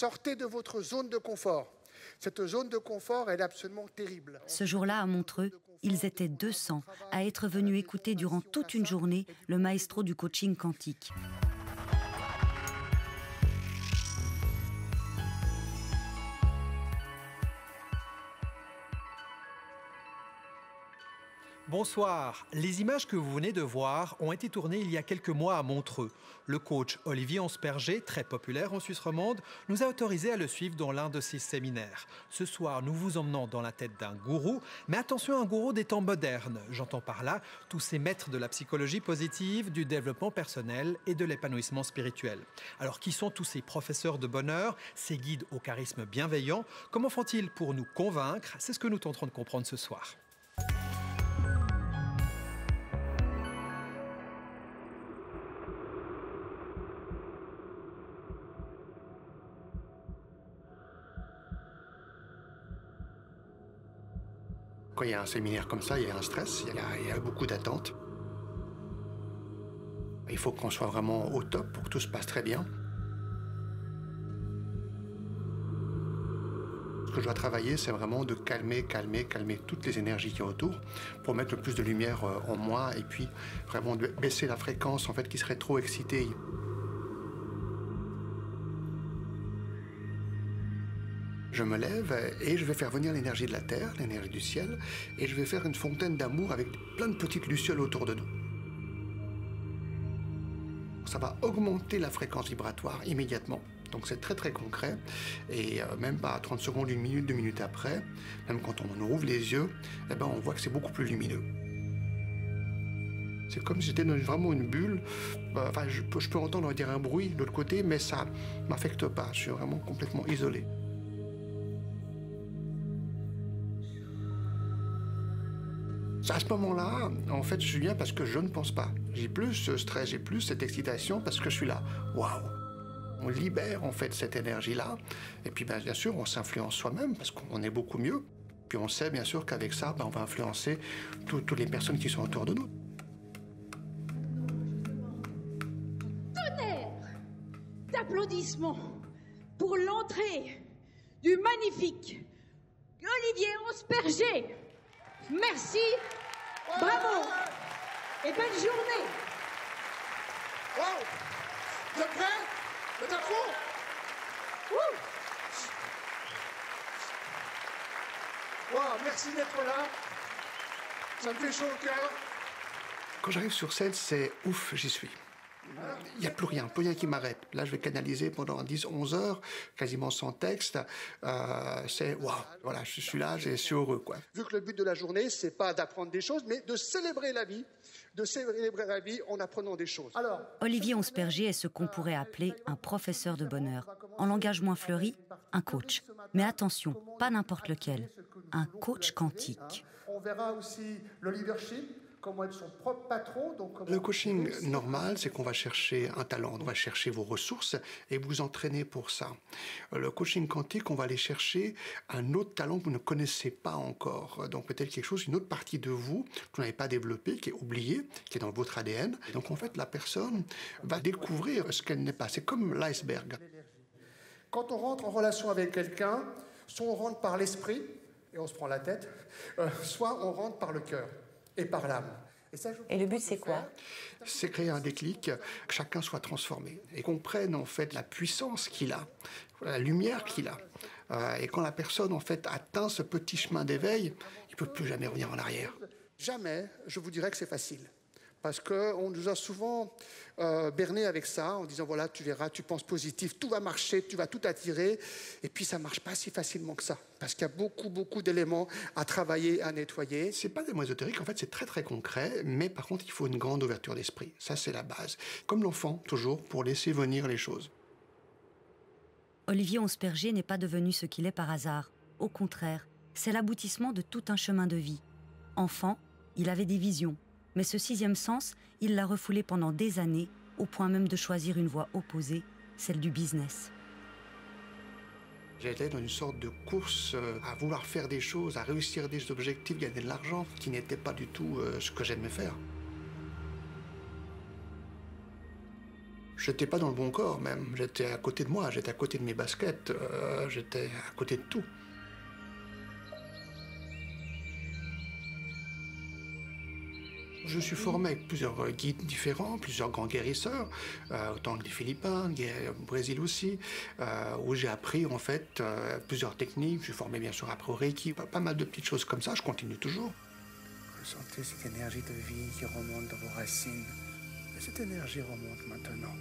Sortez de votre zone de confort. Cette zone de confort, elle est absolument terrible. Ce jour-là, à Montreux, ils étaient 200 à être venus écouter durant toute une journée le maestro du coaching quantique. Bonsoir. Les images que vous venez de voir ont été tournées il y a quelques mois à Montreux. Le coach Olivier Ansperger, très populaire en Suisse romande, nous a autorisé à le suivre dans l'un de ses séminaires. Ce soir, nous vous emmenons dans la tête d'un gourou, mais attention, un gourou des temps modernes. J'entends par là tous ces maîtres de la psychologie positive, du développement personnel et de l'épanouissement spirituel. Alors, qui sont tous ces professeurs de bonheur, ces guides au charisme bienveillant? Comment font-ils pour nous convaincre? C'est ce que nous tenterons de comprendre ce soir. Quand il y a un séminaire comme ça, il y a un stress, il y a beaucoup d'attentes. Il faut qu'on soit vraiment au top pour que tout se passe très bien. Ce que je dois travailler, c'est vraiment de calmer toutes les énergies qui sont autour pour mettre le plus de lumière en moi et puis vraiment de baisser la fréquence en fait, qui serait trop excitée. Je me lève et je vais faire venir l'énergie de la terre, l'énergie du ciel, et je vais faire une fontaine d'amour avec plein de petites lucioles autour de nous. Ça va augmenter la fréquence vibratoire immédiatement. Donc c'est très très concret, et même pas 30 secondes, 1 minute, 2 minutes après, même quand on ouvre les yeux, eh ben, on voit que c'est beaucoup plus lumineux. C'est comme si j'étais dans vraiment une bulle. Enfin, je peux entendre dire un bruit de l'autre côté, mais ça ne m'affecte pas. Je suis vraiment complètement isolé. À ce moment-là, en fait, je suis bien parce que je ne pense pas. J'ai plus ce stress, j'ai plus cette excitation parce que je suis là. Waouh! On libère en fait cette énergie-là. Et puis bien sûr, on s'influence soi-même parce qu'on est beaucoup mieux. Puis on sait bien sûr qu'avec ça, on va influencer toutes les personnes qui sont autour de nous. Tonnerre d'applaudissements pour l'entrée du magnifique Olivier Ansperger. Merci, bravo et belle journée. Wow! Vous êtes prêts? Vous êtes à fond? Wow, merci d'être là. Ça me fait chaud au cœur. Quand j'arrive sur scène, c'est ouf, j'y suis. Il n'y a plus rien qui m'arrête. Là, je vais canaliser pendant 10-11 heures, quasiment sans texte. C'est waouh, voilà, je suis là, je suis heureux, quoi. Vu que le but de la journée, c'est pas d'apprendre des choses, mais de célébrer la vie en apprenant des choses. Alors, Olivier Ansperger est ce qu'on pourrait appeler un professeur de bonheur. En langage moins fleuri, un coach. Mais attention, pas n'importe lequel. Un coach quantique. On verra aussi le leadership, comment être son propre patron. Donc le coaching normal, c'est qu'on va chercher un talent, on va chercher vos ressources et vous entraîner pour ça. Le coaching quantique, on va aller chercher un autre talent que vous ne connaissez pas encore. Donc peut-être quelque chose, une autre partie de vous que vous n'avez pas développée, qui est oubliée, qui est dans votre ADN. Et donc en fait, la personne va découvrir ce qu'elle n'est pas. C'est comme l'iceberg. Quand on rentre en relation avec quelqu'un, soit on rentre par l'esprit et on se prend la tête, soit on rentre par le cœur et par l'âme. Et le but, c'est quoi? C'est créer un déclic, que chacun soit transformé et comprenne en fait la puissance qu'il a, la lumière qu'il a. Et quand la personne en fait atteint ce petit chemin d'éveil, il ne peut plus jamais revenir en arrière. Jamais, je vous dirais que c'est facile. Parce qu'on nous a souvent berné avec ça, en disant, voilà, tu verras, tu penses positif, tout va marcher, tu vas tout attirer. Et puis, ça ne marche pas si facilement que ça. Parce qu'il y a beaucoup d'éléments à travailler, à nettoyer. C'est pas des mots ésotériques, en fait, c'est très, très concret. Mais par contre, il faut une grande ouverture d'esprit. Ça, c'est la base. Comme l'enfant, toujours, pour laisser venir les choses. Olivier Ansperger n'est pas devenu ce qu'il est par hasard. Au contraire, c'est l'aboutissement de tout un chemin de vie. Enfant, il avait des visions. Mais ce sixième sens, il l'a refoulé pendant des années, au point même de choisir une voie opposée, celle du business. J'étais dans une sorte de course à vouloir faire des choses, à réussir des objectifs, gagner de l'argent, qui n'était pas du tout ce que j'aimais faire. J'étais pas dans le bon corps même, j'étais à côté de moi, j'étais à côté de mes baskets, j'étais à côté de tout. Je suis formé avec plusieurs guides différents, plusieurs grands guérisseurs, autant des Philippines, au Brésil aussi, où j'ai appris en fait plusieurs techniques. Je suis formé bien sûr après au Reiki, pas mal de petites choses comme ça, je continue toujours. Ressentez cette énergie de vie qui remonte dans vos racines. Et cette énergie remonte maintenant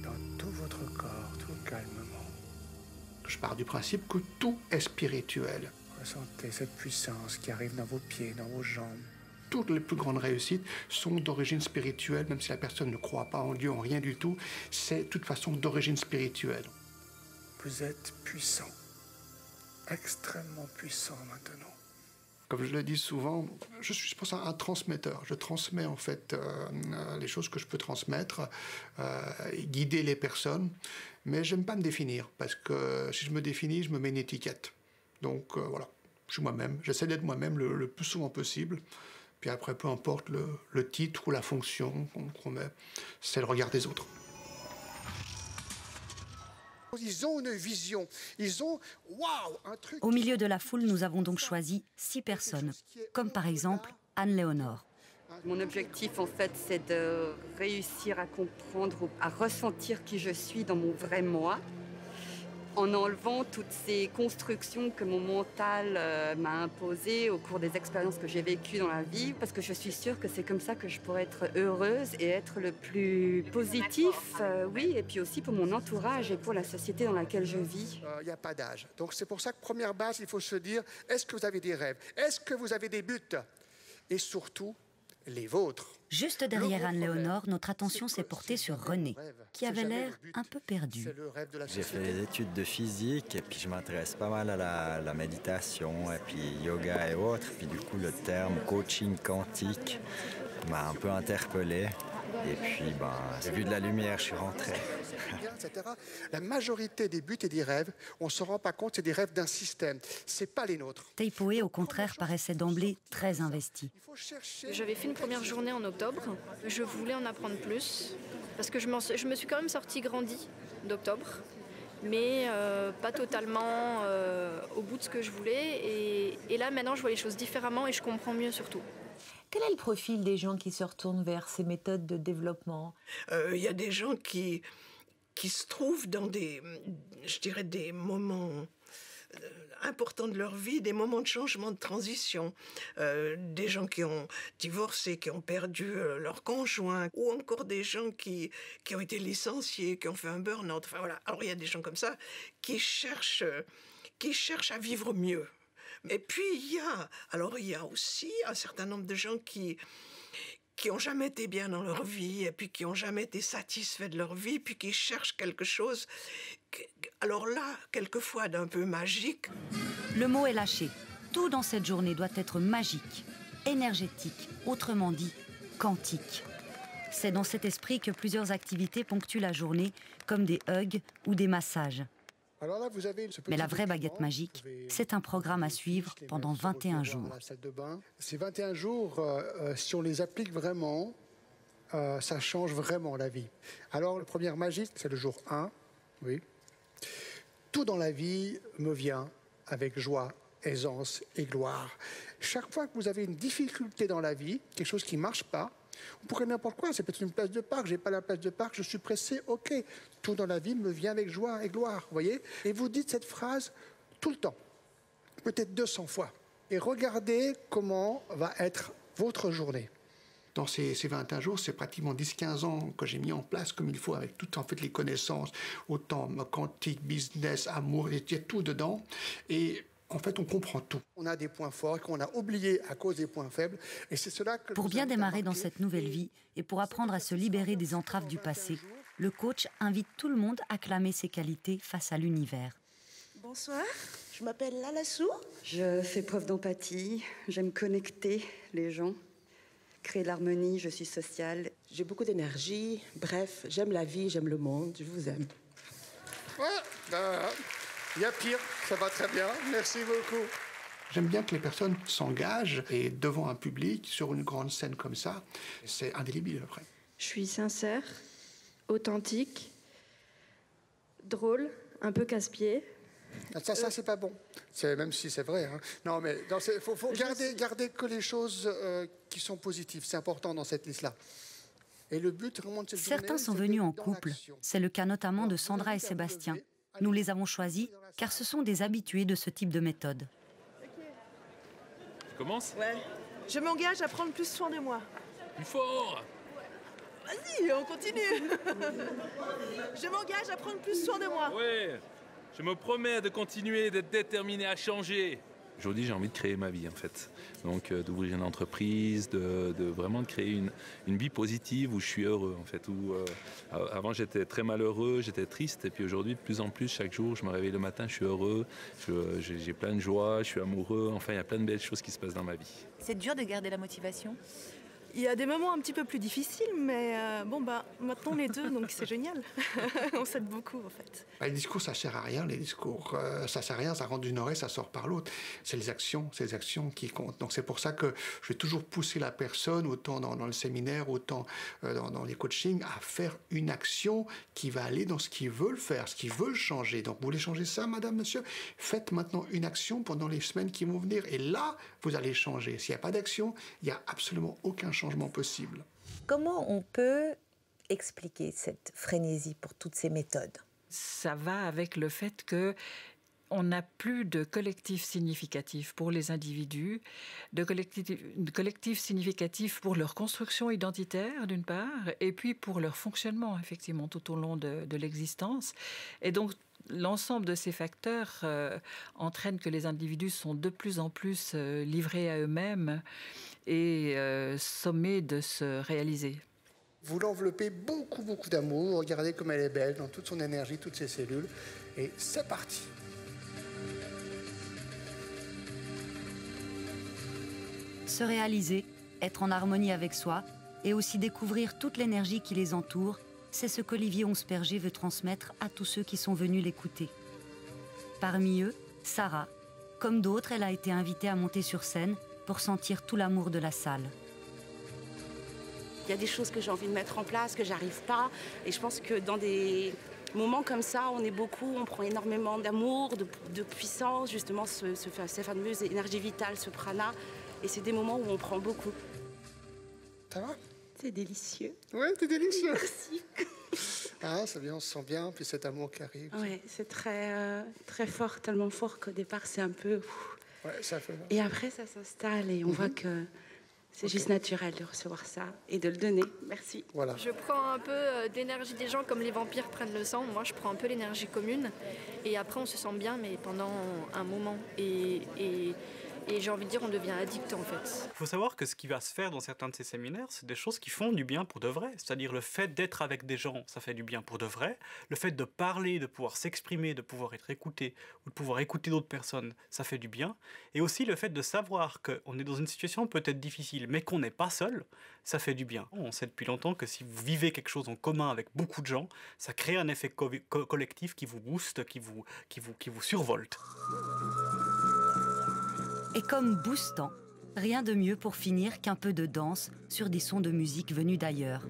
dans tout votre corps, tout calmement. Je pars du principe que tout est spirituel. Ressentez cette puissance qui arrive dans vos pieds, dans vos jambes. Toutes les plus grandes réussites sont d'origine spirituelle, même si la personne ne croit pas en Dieu, en rien du tout, c'est de toute façon d'origine spirituelle. Vous êtes puissant, extrêmement puissant maintenant. Comme je le dis souvent, je suis pour ça un transmetteur. Je transmets en fait les choses que je peux transmettre, et guider les personnes, mais j'aime pas me définir, parce que si je me définis, je me mets une étiquette. Donc voilà, je suis moi-même, j'essaie d'être moi-même le plus souvent possible. Puis après, peu importe le titre ou la fonction qu'on met, c'est le regard des autres. Ils ont une vision, ils ont, waouh, un truc... Au milieu de la foule, nous avons donc choisi 6 personnes, comme par exemple Anne-Léonore. Mon objectif, en fait, c'est de réussir à comprendre, à ressentir qui je suis dans mon vrai moi, en enlevant toutes ces constructions que mon mental m'a imposées au cours des expériences que j'ai vécues dans la vie, parce que je suis sûre que c'est comme ça que je pourrais être heureuse et être le plus positif, oui, et puis aussi pour mon entourage et pour la société dans laquelle je vis. Il n'y a pas d'âge. Donc c'est pour ça que première base, il faut se dire, est-ce que vous avez des rêves? Est-ce que vous avez des buts? Et surtout, les vôtres. Juste derrière Anne-Léonore, notre attention s'est portée sur René, qui avait l'air un peu perdu. J'ai fait des études de physique et puis je m'intéresse pas mal à la méditation et puis yoga et autres. Puis du coup, le terme coaching quantique m'a un peu interpellé. Et puis, j'ai vu de la lumière, je suis rentré. La majorité des buts et des rêves, on ne se rend pas compte, c'est des rêves d'un système. Ce n'est pas les nôtres. Teipoé, au contraire, paraissait d'emblée très investi. J'avais fait une première journée en octobre. Je voulais en apprendre plus, parce que je me suis quand même sortie grandie d'octobre, mais pas totalement au bout de ce que je voulais. Et là, maintenant, je vois les choses différemment et je comprends mieux surtout. Quel est le profil des gens qui se retournent vers ces méthodes de développement? Il y a des gens qui se trouvent dans des moments importants de leur vie, des moments de changement, de transition. Des gens qui ont divorcé, qui ont perdu leur conjoint, ou encore des gens qui ont été licenciés, qui ont fait un burn-out. Enfin, voilà. Alors il y a des gens comme ça qui cherchent à vivre mieux. Et puis il y a aussi un certain nombre de gens qui n'ont jamais été bien dans leur vie, et puis qui n'ont jamais été satisfaits de leur vie, puis qui cherchent quelque chose, alors là, quelquefois d'un peu magique. Le mot est lâché. Tout dans cette journée doit être magique, énergétique, autrement dit, quantique. C'est dans cet esprit que plusieurs activités ponctuent la journée, comme des hugs ou des massages. Alors là, vous avez Mais la vraie baguette magique, c'est un programme à suivre pendant 21 jours. Ces 21 jours, si on les applique vraiment, ça change vraiment la vie. Alors, le premier magique, c'est le jour 1, oui. Tout dans la vie me vient avec joie, aisance et gloire. Chaque fois que vous avez une difficulté dans la vie, quelque chose qui ne marche pas, vous pourrez n'importe quoi, c'est peut-être une place de parc, j'ai pas la place de parc, je suis pressé, ok. Tout dans la vie me vient avec joie et gloire, vous voyez? Et vous dites cette phrase tout le temps, peut-être 200 fois. Et regardez comment va être votre journée. Dans ces 21 jours, c'est pratiquement 10-15 ans que j'ai mis en place comme il faut, avec toutes en fait, les connaissances, autant quantique, business, amour, il y a tout dedans. Et en fait, on comprend tout. On a des points forts qu'on a oubliés à cause des points faibles. Et c'est cela que pour bien démarrer dans cette nouvelle vie et pour apprendre à se libérer des entraves du passé, le coach invite tout le monde à clamer ses qualités face à l'univers. Bonsoir, je m'appelle Lalassou. Je fais preuve d'empathie, j'aime connecter les gens, créer de l'harmonie, je suis sociale. J'ai beaucoup d'énergie, bref, j'aime la vie, j'aime le monde, je vous aime. Il y a pire, ça va très bien, merci beaucoup. J'aime bien que les personnes s'engagent et devant un public, sur une grande scène comme ça, c'est indélébile après. Je suis sincère, authentique, drôle, un peu casse-pied. Ça c'est pas bon. Même si c'est vrai. Hein. Non, mais il faut garder que les choses qui sont positives. C'est important dans cette liste-là. Et le but vraiment de cette journée, Certains sont venus en couple. C'est le cas notamment de Sandra et Sébastien. Nous les avons choisis car ce sont des habitués de ce type de méthode. Tu commences ? Ouais. Je m'engage à prendre plus soin de moi. Plus fort ! Vas-y, on continue. Je m'engage à prendre plus soin de moi. Ouais. Je me promets de continuer d'être déterminé à changer. Aujourd'hui, j'ai envie de créer ma vie, en fait. Donc, d'ouvrir une entreprise, de vraiment de créer une vie positive où je suis heureux, en fait. Avant, j'étais très malheureux, j'étais triste. Et puis aujourd'hui, de plus en plus, chaque jour, je me réveille le matin, je suis heureux, j'ai plein de joie, je suis amoureux. Enfin, il y a plein de belles choses qui se passent dans ma vie. C'est dur de garder la motivation ? Il y a des moments un petit peu plus difficiles, mais maintenant les deux, donc c'est génial. On s'aide beaucoup, en fait. Les discours, ça sert à rien. Les discours, ça sert à rien. Ça rentre d'une oreille, ça sort par l'autre. C'est les actions qui comptent. Donc c'est pour ça que je vais toujours pousser la personne, autant dans le séminaire, autant dans les coachings, à faire une action qui va aller dans ce qu'ils veulent faire, ce qu'ils veulent changer. Donc vous voulez changer ça, madame, monsieur ? Faites maintenant une action pendant les semaines qui vont venir. Et là, vous allez changer. S'il n'y a pas d'action, il n'y a absolument aucun changement possible. Comment on peut expliquer cette frénésie pour toutes ces méthodes ? Ça va avec le fait que on n'a plus de collectif significatif pour les individus, de collectif significatif pour leur construction identitaire, d'une part, et puis pour leur fonctionnement, effectivement, tout au long de l'existence. Et donc, l'ensemble de ces facteurs entraîne que les individus sont de plus en plus livrés à eux-mêmes et sommés de se réaliser. Vous l'enveloppez beaucoup d'amour. Regardez comme elle est belle, dans toute son énergie, toutes ses cellules. Et c'est parti. Se réaliser, être en harmonie avec soi et aussi découvrir toute l'énergie qui les entoure, c'est ce qu'Olivier Onsperger veut transmettre à tous ceux qui sont venus l'écouter. Parmi eux, Sarah. Comme d'autres, elle a été invitée à monter sur scène pour sentir tout l'amour de la salle. Il y a des choses que j'ai envie de mettre en place, que j'arrive pas. Et je pense que dans des moments comme ça, on prend énormément d'amour, de puissance, justement, ces fameuses énergies vitales, ce prana. Et c'est des moments où on prend beaucoup. Ça va ? C'est délicieux. Ouais, c'est délicieux. Merci. Ah, ça vient, on se sent bien, puis cet amour qui arrive. Ouais, c'est très fort, tellement fort qu'au départ, c'est un peu... Ouais, ça fait... Et après, ça s'installe et on voit que c'est juste naturel de recevoir ça et de le donner. Merci. Voilà. Je prends un peu d'énergie des gens comme les vampires prennent le sang. Moi, je prends un peu l'énergie commune. Et après, on se sent bien, mais pendant un moment. Et j'ai envie de dire, on devient addict, en fait. Il faut savoir que ce qui va se faire dans certains de ces séminaires, c'est des choses qui font du bien pour de vrai. C'est-à-dire le fait d'être avec des gens, ça fait du bien pour de vrai. Le fait de parler, de pouvoir s'exprimer, de pouvoir être écouté, ou de pouvoir écouter d'autres personnes, ça fait du bien. Et aussi le fait de savoir qu'on est dans une situation peut-être difficile, mais qu'on n'est pas seul, ça fait du bien. On sait depuis longtemps que si vous vivez quelque chose en commun avec beaucoup de gens, ça crée un effet collectif qui vous booste, qui vous survolte. Et comme boostant, rien de mieux pour finir qu'un peu de danse sur des sons de musique venus d'ailleurs.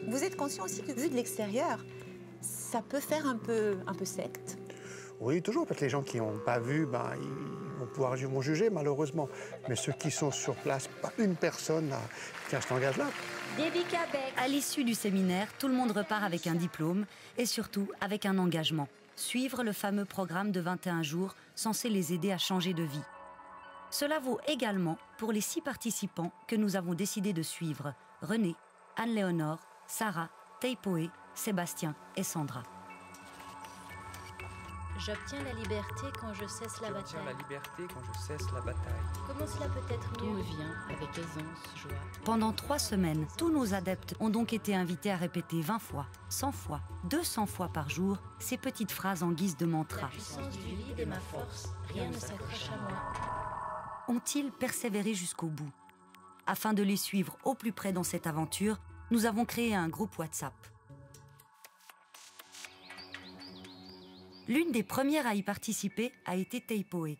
Vous êtes conscient aussi que vu de l'extérieur, ça peut faire un peu secte ? Oui, toujours, parce que les gens qui n'ont pas vu, ils vont juger malheureusement. Mais ceux qui sont sur place, pas une personne qui a cet engagement-là. À l'issue du séminaire, tout le monde repart avec un diplôme et surtout avec un engagement. Suivre le fameux programme de 21 jours censé les aider à changer de vie. Cela vaut également pour les 6 participants que nous avons décidé de suivre. René, Anne-Léonore, Sarah, Teipoé, Sébastien et Sandra. J'obtiens la liberté quand je cesse la bataille. J'obtiens la liberté quand je cesse la bataille. Comment cela peut être Tout mieux ? me vient avec aisance, joie. Pendant 3 semaines, tous nos adeptes ont donc été invités à répéter 20 fois, 100 fois, 200 fois par jour ces petites phrases en guise de mantra. La puissance du vide est ma force. Rien ne s'accroche à moi. Ont-ils persévéré jusqu'au bout ? Afin de les suivre au plus près dans cette aventure, nous avons créé un groupe WhatsApp. L'une des premières à y participer a été Teipoé.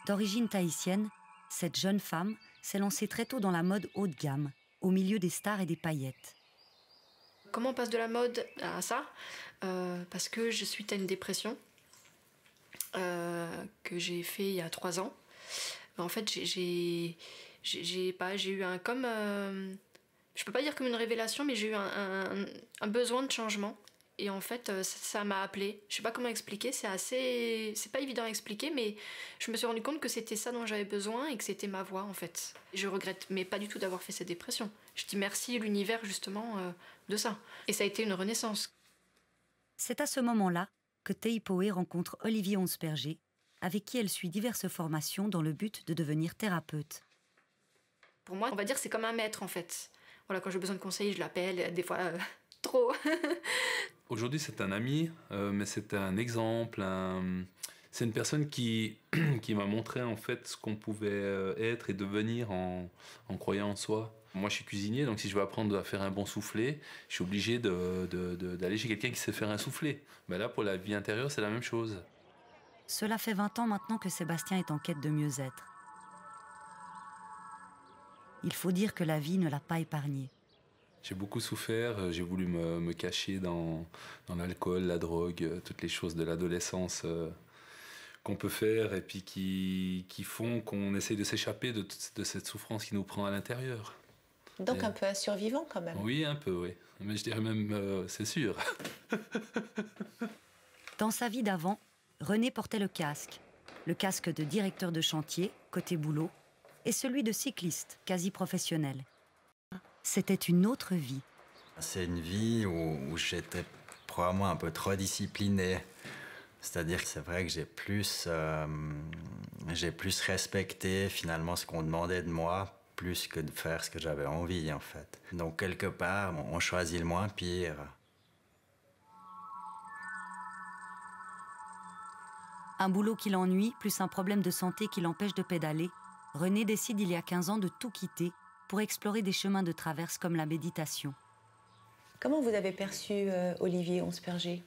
D'origine tahitienne, Cette jeune femme s'est lancée très tôt dans la mode haut de gamme, au milieu des stars et des paillettes. Comment on passe de la mode à ça? Parce que je suis à une dépression que j'ai fait il y a 3 ans. En fait, j'ai eu un comme... je peux pas dire comme une révélation, mais j'ai eu un besoin de changement. Et en fait, ça m'a appelée. Je sais pas comment expliquer, c'est pas évident à expliquer, mais je me suis rendu compte que c'était ça dont j'avais besoin et que c'était ma voie, en fait. Je regrette, mais pas du tout d'avoir fait cette dépression. Je dis merci l'univers, justement, de ça. Et ça a été une renaissance. C'est à ce moment-là que Teipoé rencontre Olivier Onsperger, avec qui elle suit diverses formations dans le but de devenir thérapeute. Pour moi, on va dire que c'est comme un maître, en fait. Voilà, quand j'ai besoin de conseils, je l'appelle, des fois trop. Aujourd'hui, c'est un ami, mais c'est un exemple. C'est une personne qui m'a montré en fait ce qu'on pouvait être et devenir en croyant en soi. Moi, je suis cuisinier, donc si je veux apprendre à faire un bon soufflé, je suis obligé d'aller chez quelqu'un qui sait faire un soufflé. Mais là, pour la vie intérieure, c'est la même chose. Cela fait 20 ans maintenant que Sébastien est en quête de mieux-être. Il faut dire que la vie ne l'a pas épargné. J'ai beaucoup souffert, j'ai voulu me cacher dans l'alcool, la drogue, toutes les choses de l'adolescence qu'on peut faire et puis qui font qu'on essaye de s'échapper de cette souffrance qui nous prend à l'intérieur. Donc un peu un survivant quand même. Oui, un peu, oui. Mais je dirais même, c'est sûr. Dans sa vie d'avant, René portait le casque de directeur de chantier, côté boulot, et celui de cycliste, quasi professionnel. C'était une autre vie. C'est une vie où j'étais probablement un peu trop discipliné. C'est-à-dire que c'est vrai que j'ai plus respecté finalement ce qu'on demandait de moi, plus que de faire ce que j'avais envie en fait. Donc quelque part, on choisit le moins pire. Un boulot qui l'ennuie, plus un problème de santé qui l'empêche de pédaler, René décide il y a 15 ans de tout quitter pour explorer des chemins de traverse comme la méditation. Comment vous avez perçu Olivier Onsperger?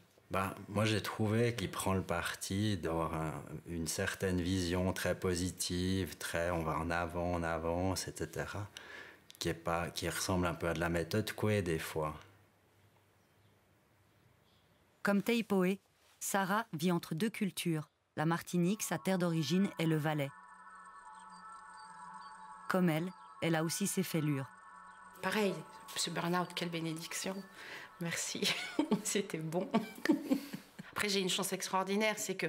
Moi, j'ai trouvé qu'il prend le parti d'avoir une certaine vision très positive, on va en avant, on avance, etc., qui ressemble un peu à de la méthode Coué des fois. Comme Teipoé, Sarah vit entre 2 cultures, la Martinique, sa terre d'origine, et le Valais. Comme elle a aussi ses fêlures. Pareil, ce burn-out, quelle bénédiction. Merci, c'était bon. Après, j'ai une chance extraordinaire, c'est que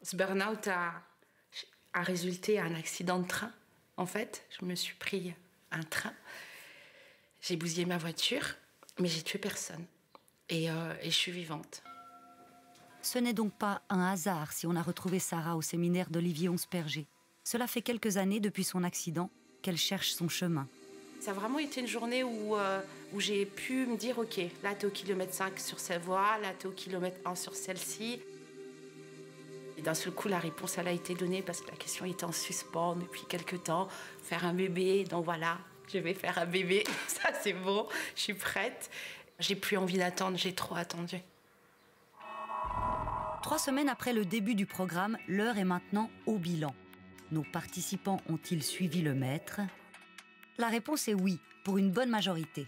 ce burn-out a résulté à un accident de train. En fait, je me suis pris un train. J'ai bousillé ma voiture, mais j'ai tué personne. Et je suis vivante. Ce n'est donc pas un hasard si on a retrouvé Sarah au séminaire d'Olivier Onsperger. Cela fait quelques années depuis son accident qu'elle cherche son chemin. Ça a vraiment été une journée où j'ai pu me dire, OK, là, t'es au kilomètre 5 sur cette voie, là, t'es au kilomètre 1 sur celle-ci. Et d'un seul coup, la réponse, elle a été donnée parce que la question était en suspens depuis quelques temps. Faire un bébé, donc voilà, je vais faire un bébé. Ça, c'est bon, je suis prête. J'ai plus envie d'attendre, j'ai trop attendu. 3 semaines après le début du programme, l'heure est maintenant au bilan. Nos participants ont-ils suivi le maître ? La réponse est oui, pour une bonne majorité.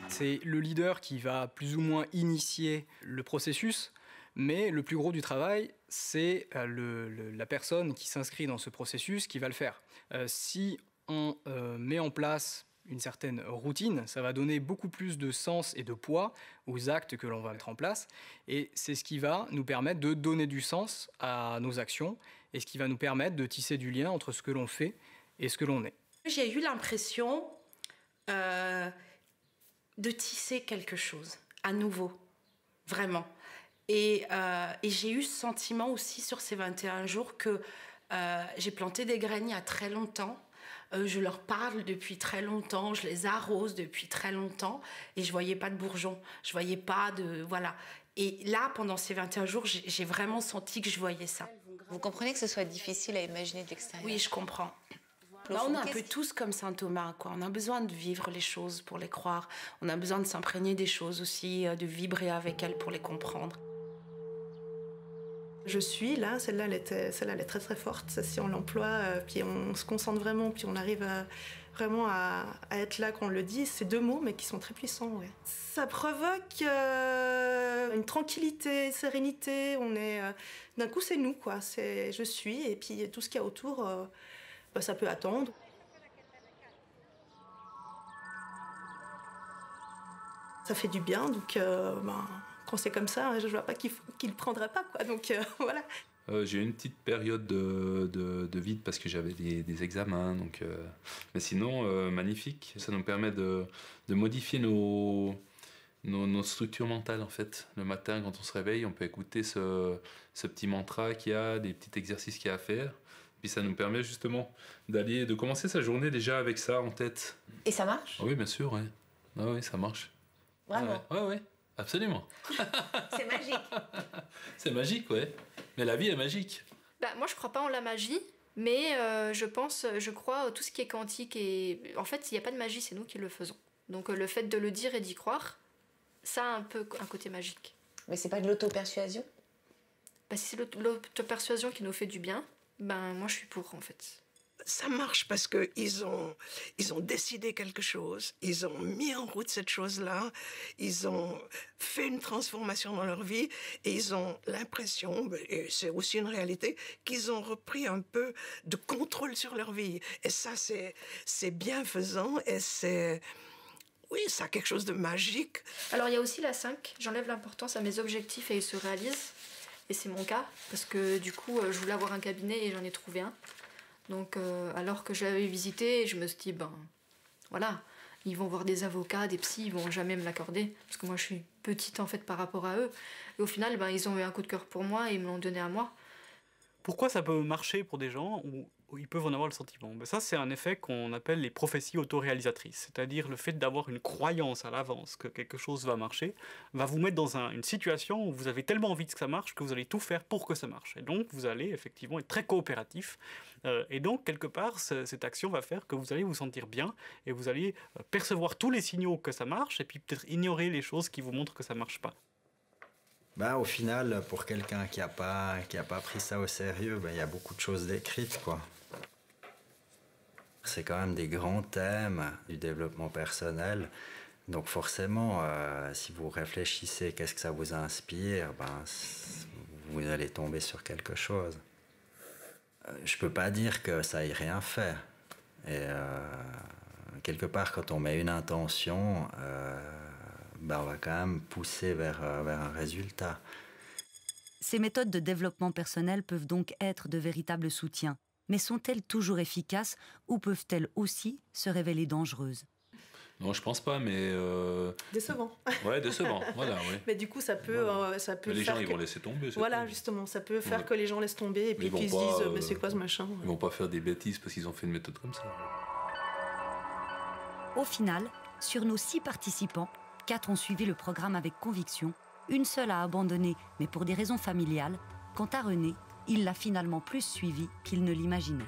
C'est le leader qui va plus ou moins initier le processus, mais le plus gros du travail, c'est la personne qui s'inscrit dans ce processus qui va le faire. Si on met en place une certaine routine, ça va donner beaucoup plus de sens et de poids aux actes que l'on va mettre en place, et c'est ce qui va nous permettre de donner du sens à nos actions, et ce qui va nous permettre de tisser du lien entre ce que l'on fait et ce que l'on est. J'ai eu l'impression de tisser quelque chose, à nouveau, vraiment. Et j'ai eu ce sentiment aussi sur ces 21 jours que j'ai planté des graines il y a très longtemps. Je leur parle depuis très longtemps, je les arrose depuis très longtemps et je voyais pas de bourgeons, je voyais pas de... Voilà. Et là, pendant ces 21 jours, j'ai vraiment senti que je voyais ça. Vous comprenez que ce soit difficile à imaginer de l'extérieur? Oui, je comprends. On est un peu tous comme Saint Thomas, quoi. On a besoin de vivre les choses pour les croire. On a besoin de s'imprégner des choses aussi, de vibrer avec elles pour les comprendre. Je suis là, celle-là elle est très très forte. Si on l'emploie, puis on se concentre vraiment, puis on arrive vraiment à être là quand on le dit, c'est 2 mots mais qui sont très puissants. Ouais. Ça provoque une tranquillité, une sérénité. D'un coup c'est nous quoi. C'est je suis et puis tout ce qu'il y a autour, ça peut attendre. Ça fait du bien donc. Quand c'est comme ça, je ne vois pas qu'il ne prendrait pas, quoi. Donc voilà. J'ai eu une petite période de vide parce que j'avais des examens. Donc, mais sinon, magnifique. Ça nous permet de modifier nos structures mentales, en fait. Le matin, quand on se réveille, on peut écouter ce petit mantra qu'il y a, des petits exercices qu'il y a à faire. Puis ça nous permet justement de commencer sa journée déjà avec ça en tête. Et ça marche ? Oui, bien sûr, ouais. Ah, oui, ça marche. Vraiment ? Ouais. Absolument. C'est magique. C'est magique, ouais. Mais la vie est magique. Moi, je crois pas en la magie, mais je crois tout ce qui est quantique. Et en fait, s'il n'y a pas de magie, c'est nous qui le faisons. Donc le fait de le dire et d'y croire, ça a un peu un côté magique. Mais c'est pas de l'auto-persuasion ? Si c'est l'auto-persuasion qui nous fait du bien, moi, je suis pour, en fait. Ça marche parce qu'ils ont décidé quelque chose, ils ont mis en route cette chose-là, ils ont fait une transformation dans leur vie et ils ont l'impression, et c'est aussi une réalité, qu'ils ont repris un peu de contrôle sur leur vie. Et ça, c'est bienfaisant et oui, ça a quelque chose de magique. Alors, il y a aussi la 5. J'enlève l'importance à mes objectifs et ils se réalisent. Et c'est mon cas, parce que du coup, je voulais avoir un cabinet et j'en ai trouvé un. Donc, alors que je l'avais visité, je me suis dit, voilà, ils vont voir des avocats, des psys, ils vont jamais me l'accorder, parce que moi, je suis petite, en fait, par rapport à eux. Et au final, ils ont eu un coup de cœur pour moi et ils me l'ont donné à moi. Pourquoi ça peut marcher pour des gens où ils peuvent en avoir le sentiment ? Ça, c'est un effet qu'on appelle les prophéties autoréalisatrices. C'est-à-dire le fait d'avoir une croyance à l'avance que quelque chose va marcher, va vous mettre dans une situation où vous avez tellement envie que ça marche que vous allez tout faire pour que ça marche. Et donc, vous allez effectivement être très coopératif. Et donc, quelque part, cette action va faire que vous allez vous sentir bien et vous allez percevoir tous les signaux que ça marche et puis peut-être ignorer les choses qui vous montrent que ça ne marche pas. Au final, pour quelqu'un qui a pas pris ça au sérieux, il y a beaucoup de choses décrites, quoi. C'est quand même des grands thèmes du développement personnel. Donc forcément, si vous réfléchissez, qu'est-ce que ça vous inspire, vous allez tomber sur quelque chose. Je peux pas dire que ça ait rien fait. Et quelque part, quand on met une intention, on va quand même pousser vers un résultat. Ces méthodes de développement personnel peuvent donc être de véritables soutiens. Mais sont-elles toujours efficaces ou peuvent-elles aussi se révéler dangereuses ? Non, je pense pas, mais... Décevant. Ouais, décevant, voilà, oui. Mais du coup, ça peut les gens, ils vont laisser tomber. Voilà, justement, ça peut faire que les gens laissent tomber et puis qu'ils se disent, mais c'est quoi ce machin ? Ils vont pas faire des bêtises parce qu'ils ont fait une méthode comme ça. Au final, sur nos 6 participants, 4 ont suivi le programme avec conviction, une seule a abandonné, mais pour des raisons familiales. Quant à René, il l'a finalement plus suivi qu'il ne l'imaginait.